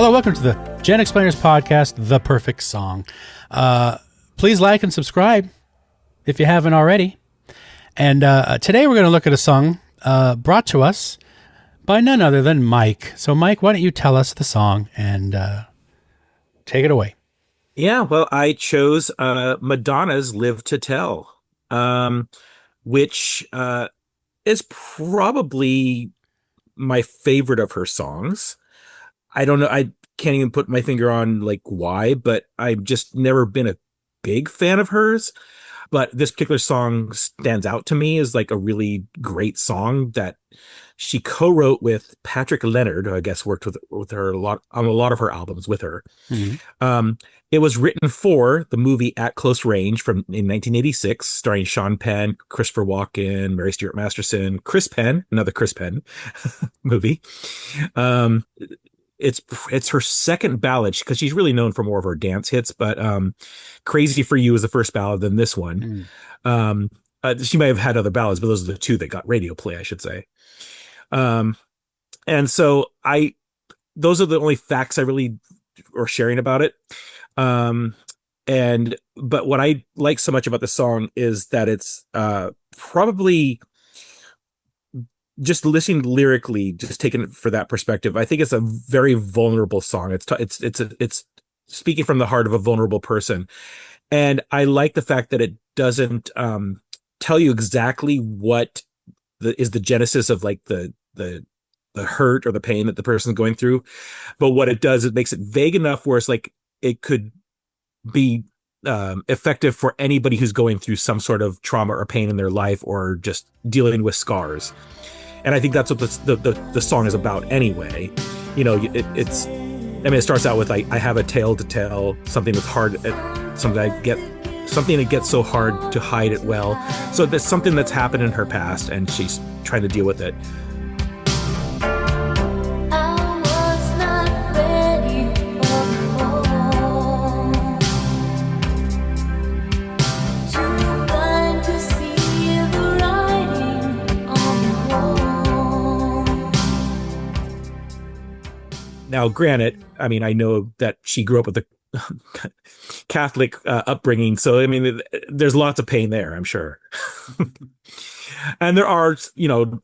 Hello, welcome to the GenXplainers podcast, The Perfect Song. Please like and subscribe if you haven't already. And today we're going to look at a song brought to us by none other than Mike. So Mike, why don't you tell us the song and take it away. Yeah, well, I chose Madonna's Live to Tell, which is probably my favorite of her songs. I don't know. I can't even put my finger on like why, but I've just never been a big fan of hers. But this particular song stands out to me as like a really great song that she co-wrote with Patrick Leonard, who I guess worked with her a lot on a lot of her albums with her. Mm-hmm. It was written for the movie At Close Range in 1986, starring Sean Penn, Christopher Walken, Mary Stuart Masterson, Chris Penn, another Chris Penn movie. It's her second ballad because she's really known for more of her dance hits, but Crazy for You is the first ballad, then this one. She might have had other ballads, but those are the two that got radio play, I should say. And so those are the only facts I really are sharing about it. But what I like so much about the song is that it's probably just listening lyrically, just taking it for that perspective. I think it's a very vulnerable song. It's speaking from the heart of a vulnerable person. And I like the fact that it doesn't tell you exactly what is the genesis of like the hurt or the pain that the person's going through. But what it does, it makes it vague enough where it's like it could be effective for anybody who's going through some sort of trauma or pain in their life or just dealing with scars. And I think that's what the song is about anyway. You know, it starts out with I have a tale to tell, something that's hard, something that gets so hard to hide it well. So there's something that's happened in her past and she's trying to deal with it. Now, granted, I mean, I know that she grew up with a Catholic upbringing, so I mean, there's lots of pain there, I'm sure. And there are, throughout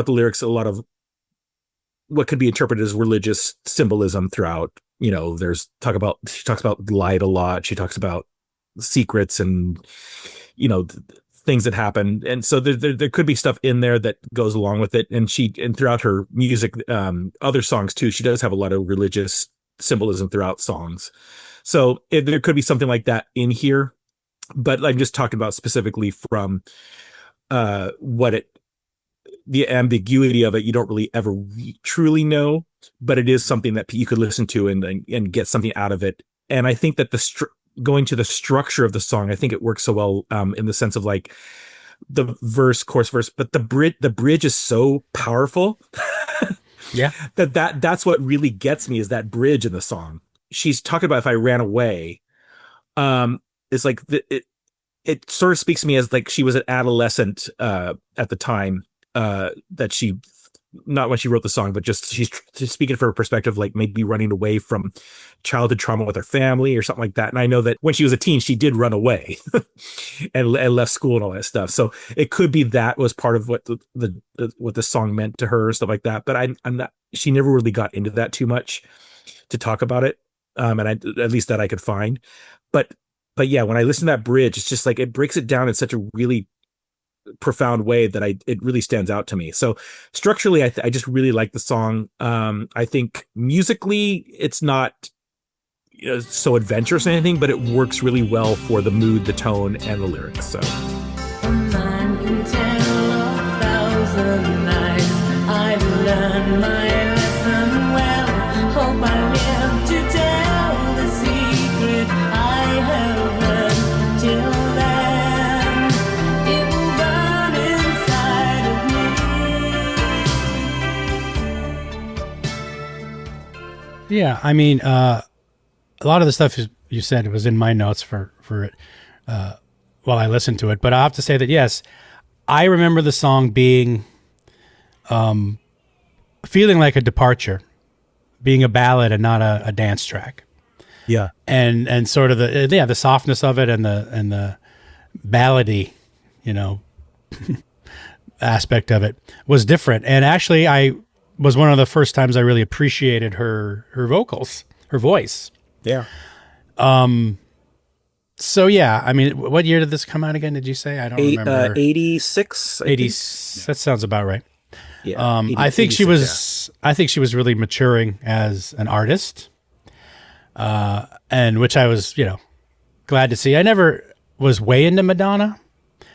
the lyrics, a lot of what could be interpreted as religious symbolism throughout. She talks about light a lot. She talks about secrets and, things that happen. And so there could be stuff in there that goes along with it. And throughout her music, other songs too, she does have a lot of religious symbolism throughout songs. So there could be something like that in here, but I'm just talking about specifically from the ambiguity of it. You don't really ever truly know, but it is something that you could listen to and get something out of it. And I think that going to the structure of the song, I think it works so well in the sense of like the verse, chorus, verse, but the bridge is so powerful. Yeah. That's what really gets me is that bridge in the song. She's talking about if I ran away. It's like it sort of speaks to me as like she was an adolescent at the time that she, not when she wrote the song, but just she's speaking from her perspective, like maybe running away from childhood trauma with her family or something like that. And I know that when she was a teen, she did run away and left school and all that stuff. So it could be that was part of what what the song meant to her, stuff like that. But I'm not. She never really got into that too much to talk about it, and at least that I could find. But yeah, when I listen to that bridge, it's just like it breaks it down in such a really profound way that it really stands out to me. So structurally, I just really like the song. I think musically, it's not so adventurous or anything, but it works really well for the mood, the tone, and the lyrics. So. A man can tell 1,000 lies. I've learned my lesson well. Hope I live to tell the secret I have learned till then. It will burn inside of me. Yeah, I mean, a lot of the stuff you said was in my notes for it while I listened to it. But I have to say that, yes, I remember the song being feeling like a departure being a ballad and not a dance track. Yeah. And sort of the softness of it and the ballady, aspect of it was different. And actually, I was one of the first times I really appreciated her vocals, her voice. Yeah. So yeah, I mean, what year did this come out again? Did you say? I don't remember. 86. 80. That sounds about right. Yeah. 80, I think she 86, was. I think she was really maturing as an artist, and which I was, glad to see. I never was way into Madonna,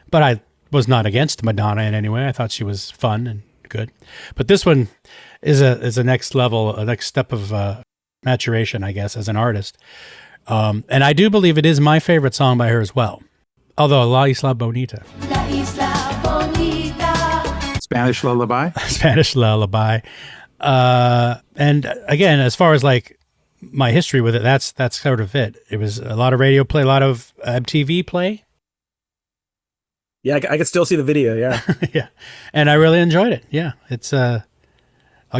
but I was not against Madonna in any way. I thought she was fun and good. But this one is a next level, a next step of maturation, I guess, as an artist. And I do believe it is my favorite song by her as well. Although La Isla Bonita. La Isla Bonita. Spanish Lullaby. Spanish Lullaby. And again, as far as like my history with it, that's sort of it. It was a lot of radio play, a lot of MTV play. Yeah, I can still see the video. Yeah. Yeah. And I really enjoyed it. Yeah. It's, I'll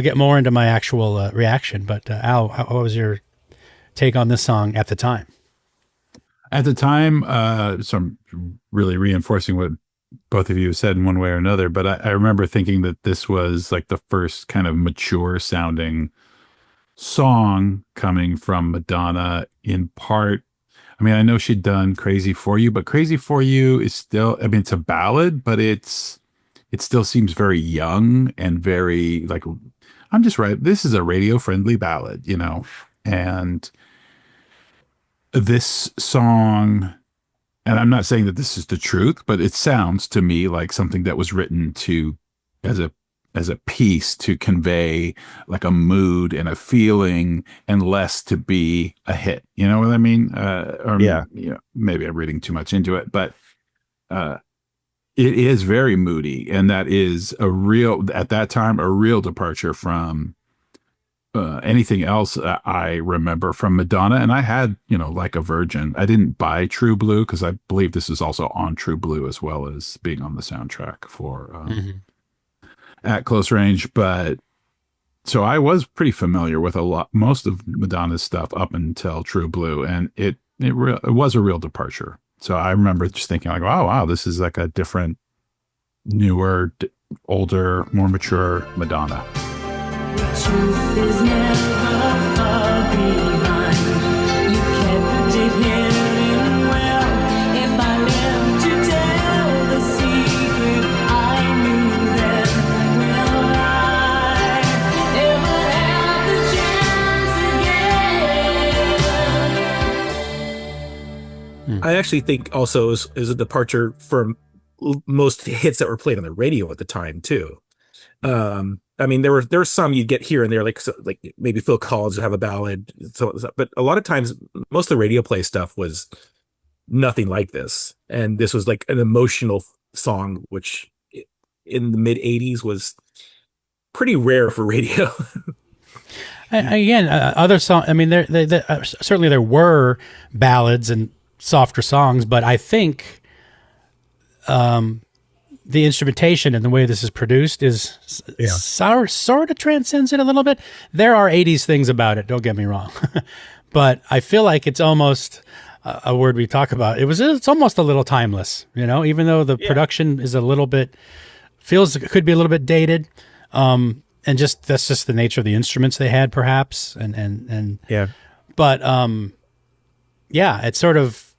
get more into my actual reaction, but Al, what was your take on this song at the time? At the time, so I'm really reinforcing what both of you said in one way or another, but I remember thinking that this was like the first kind of mature sounding song coming from Madonna, in part. I mean, I know she'd done Crazy For You, but Crazy For You is still, I mean, it's a ballad, but it still seems very young and very like, I'm just right. This is a radio friendly ballad, and this song, and I'm not saying that this is the truth, but it sounds to me like something that was written as a piece to convey like a mood and a feeling, and less to be a hit. You know what I mean? Yeah. Maybe I'm reading too much into it, but it is very moody, and that is at that time a real departure from anything else I remember from Madonna. And I had, Like a Virgin. I didn't buy True Blue because I believe this is also on True Blue as well as being on the soundtrack for At Close Range. But so I was pretty familiar with most of Madonna's stuff up until True Blue, and it was a real departure. So I remember just thinking like, oh, wow, this is like a different, newer, older, more mature Madonna. Truth is never far behind. You can't predict hearing well. If I live to tell the secret I knew then, will I ever have the chance again? I actually think also is a departure from most hits that were played on the radio at the time too. I mean, there were some you'd get here and there, like maybe Phil Collins would have a ballad, but a lot of times, most of the radio play stuff was nothing like this, and this was like an emotional song, which in the mid '80s was pretty rare for radio. Again, other songs. I mean, certainly there were ballads and softer songs, but I think the instrumentation and the way this is produced is sort of transcends it a little bit. There are 80s things about it, don't get me wrong. But I feel like it's almost a word we talk about. It's almost a little timeless, even though the production is a little bit, it could be a little bit dated. And that's just the nature of the instruments they had perhaps. But it sort of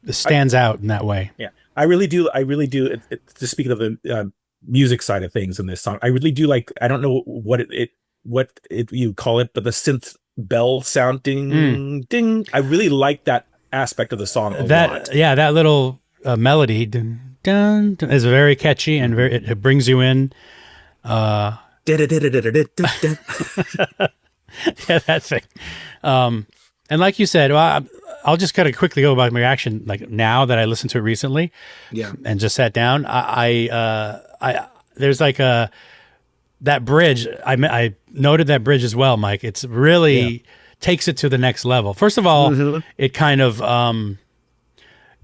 stands out in that way. Yeah. I really do. To speak of the music side of things in this song, I really do like. I don't know what you call it, but the synth bell sounding ding. I really like that aspect of the song a lot. Yeah, that little melody dun, dun, dun, is very catchy and it brings you in. Yeah, that thing. And like you said, I'll just kind of quickly go about my reaction. Like now that I listened to it recently, and just sat down, I there's like that bridge. I noted that bridge as well, Mike. It's really takes it to the next level. First of all, it kind of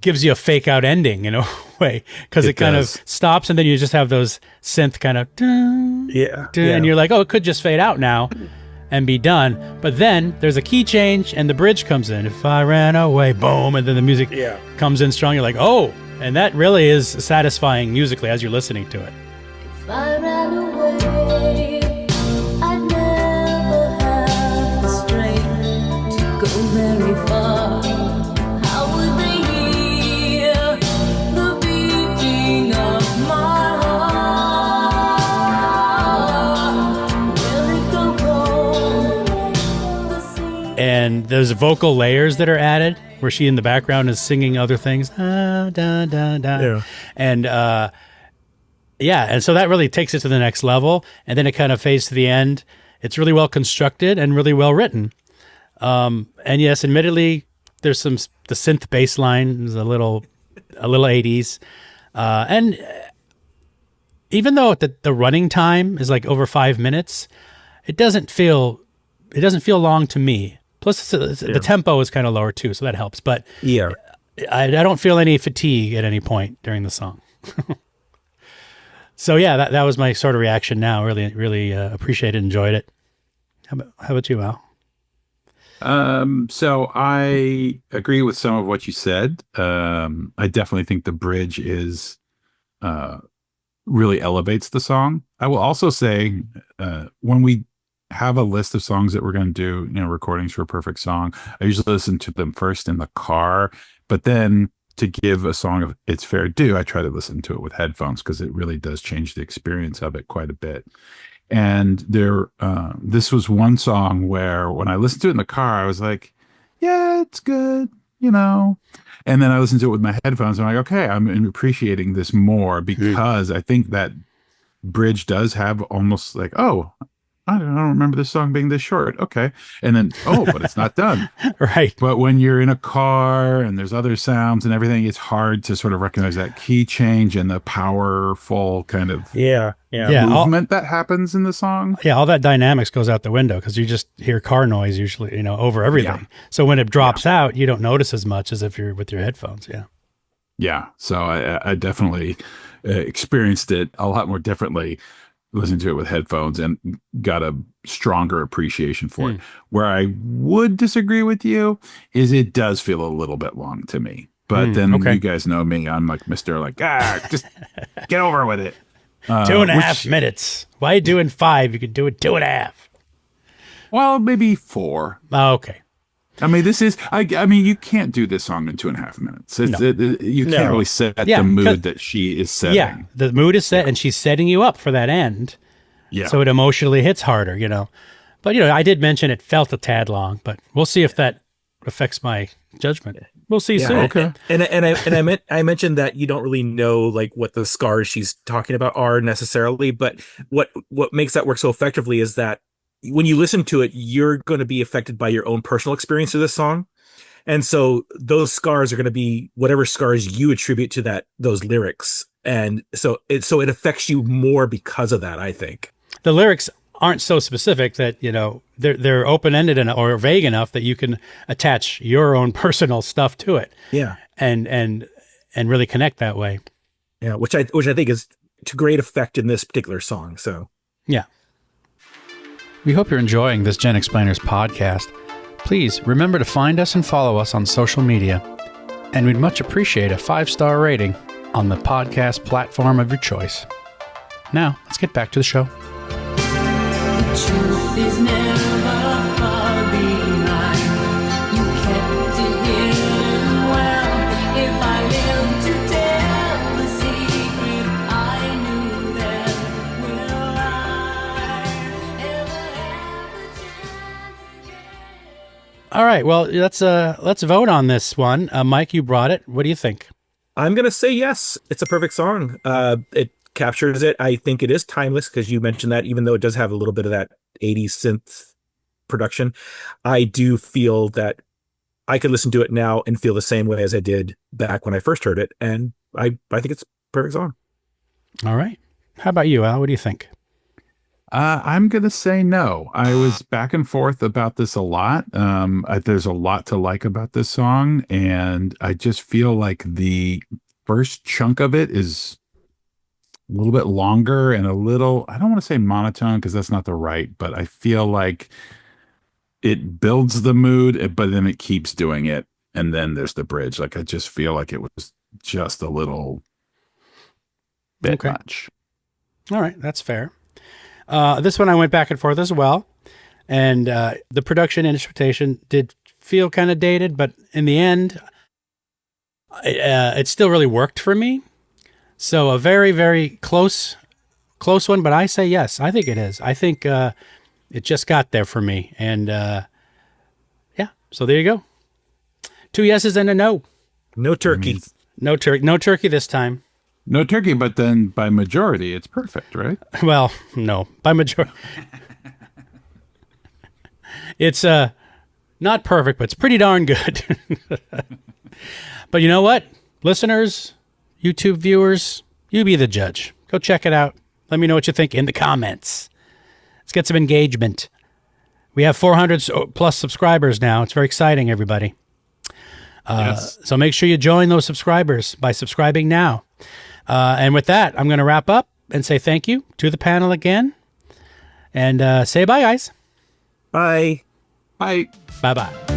gives you a fake out ending in a way, because it kind of stops and then you just have those synth kind of and you're like, oh, it could just fade out now. and be done. But then there's a key change and the bridge comes in. If I ran away, boom, and then the music comes in strong. You're like, oh, and that really is satisfying musically as you're listening to it. If I ran away, I'd never have the strength to go very far. How would they hear the beating of my heart? Will it go cold? And there's vocal layers that are added where she in the background is singing other things. Ah, da, da, da. Yeah. And and so that really takes it to the next level. And then it kind of fades to the end. It's really well constructed and really well written. And yes, admittedly, there's the synth bass line is a little 80s. And even though the running time is like over 5 minutes, it doesn't feel long to me. Plus, the tempo is kind of lower too, so that helps. But I don't feel any fatigue at any point during the song. So yeah, that was my sort of reaction now. Really, really appreciated, enjoyed it. How about you, Al? So I agree with some of what you said. I definitely think the bridge is really elevates the song. I will also say when we have a list of songs that we're going to do, recordings for a perfect song, I usually listen to them first in the car, but then to give a song its fair due, I try to listen to it with headphones because it really does change the experience of it quite a bit. And this was one song where when I listened to it in the car, I was like, yeah, it's good, And then I listened to it with my headphones. And I'm like, okay, I'm appreciating this more because I think that bridge does have almost like, oh, I don't remember this song being this short. Okay. And then, but it's not done. Right. But when you're in a car and there's other sounds and everything, it's hard to sort of recognize that key change and the powerful kind of movement that happens in the song. Yeah, all that dynamics goes out the window because you just hear car noise usually, over everything. Yeah. So when it drops out, you don't notice as much as if you're with your headphones. Yeah. Yeah. So I definitely experienced it a lot more differently listening to it with headphones and got a stronger appreciation for it. Where I would disagree with you is it does feel a little bit long to me. But then you guys know me. I'm like Mr. Just get over with it. 2.5 minutes. Why doing 5? You could do it 2.5. Well, maybe 4. Oh, okay. I mean, this is, I mean, you can't do this song in 2.5 minutes. You can't really set the mood that she is setting. Yeah, the mood is set and she's setting you up for that end. Yeah. So it emotionally hits harder, But, I did mention it felt a tad long, but we'll see if that affects my judgment. We'll see soon. Okay. And I mentioned that you don't really know what the scars she's talking about are necessarily, but what makes that work so effectively is that when you listen to it, you're going to be affected by your own personal experience of this song. And so those scars are going to be whatever scars you attribute to those lyrics. And so it affects you more because of that, I think. The lyrics aren't so specific that, they're open-ended or vague enough that you can attach your own personal stuff to it. Yeah. And really connect that way. Yeah, which I think is to great effect in this particular song. So, yeah. We hope you're enjoying this GenXplainers podcast. Please remember to find us and follow us on social media. And we'd much appreciate a 5-star rating on the podcast platform of your choice. Now, let's get back to the show. The truth is never far behind. You kept it hidden well. If I lived to tell the secret, I knew then. Will I ever have the chance again? All right, well, let's vote on this one. Mike, you brought it. What do you think? I'm going to say yes. It's a perfect song. It captures it. I think it is timeless because you mentioned that even though it does have a little bit of that 80s synth production, I do feel that I could listen to it now and feel the same way as I did back when I first heard it. And I think it's a perfect song. All right. How about you, Al? What do you think? I'm going to say no. I was back and forth about this a lot. There's a lot to like about this song, and I just feel like the first chunk of it is a little bit longer and a little, I don't want to say monotone because that's not the right, but I feel like it builds the mood, but then it keeps doing it. And then there's the bridge. Like, I just feel like it was just a little bit much. All right. That's fair. This one I went back and forth as well. And the production and instrumentation did feel kind of dated, but in the end, it still really worked for me. So a very, very close one, but I say yes. I think it is. I think it just got there for me. And yeah, so there you go. 2 yeses and a no. No turkey. No turkey this time. No turkey, but then by majority, it's perfect, right? Well, no. By majority. It's not perfect, but it's pretty darn good. But you know what? Listeners, YouTube viewers, you be the judge. Go check it out. Let me know what you think in the comments. Let's get some engagement. We have 400 plus subscribers now. It's very exciting, everybody. Yes. So make sure you join those subscribers by subscribing now. And with that, I'm going to wrap up and say thank you to the panel again. And say bye, guys. Bye. Bye. Bye-bye.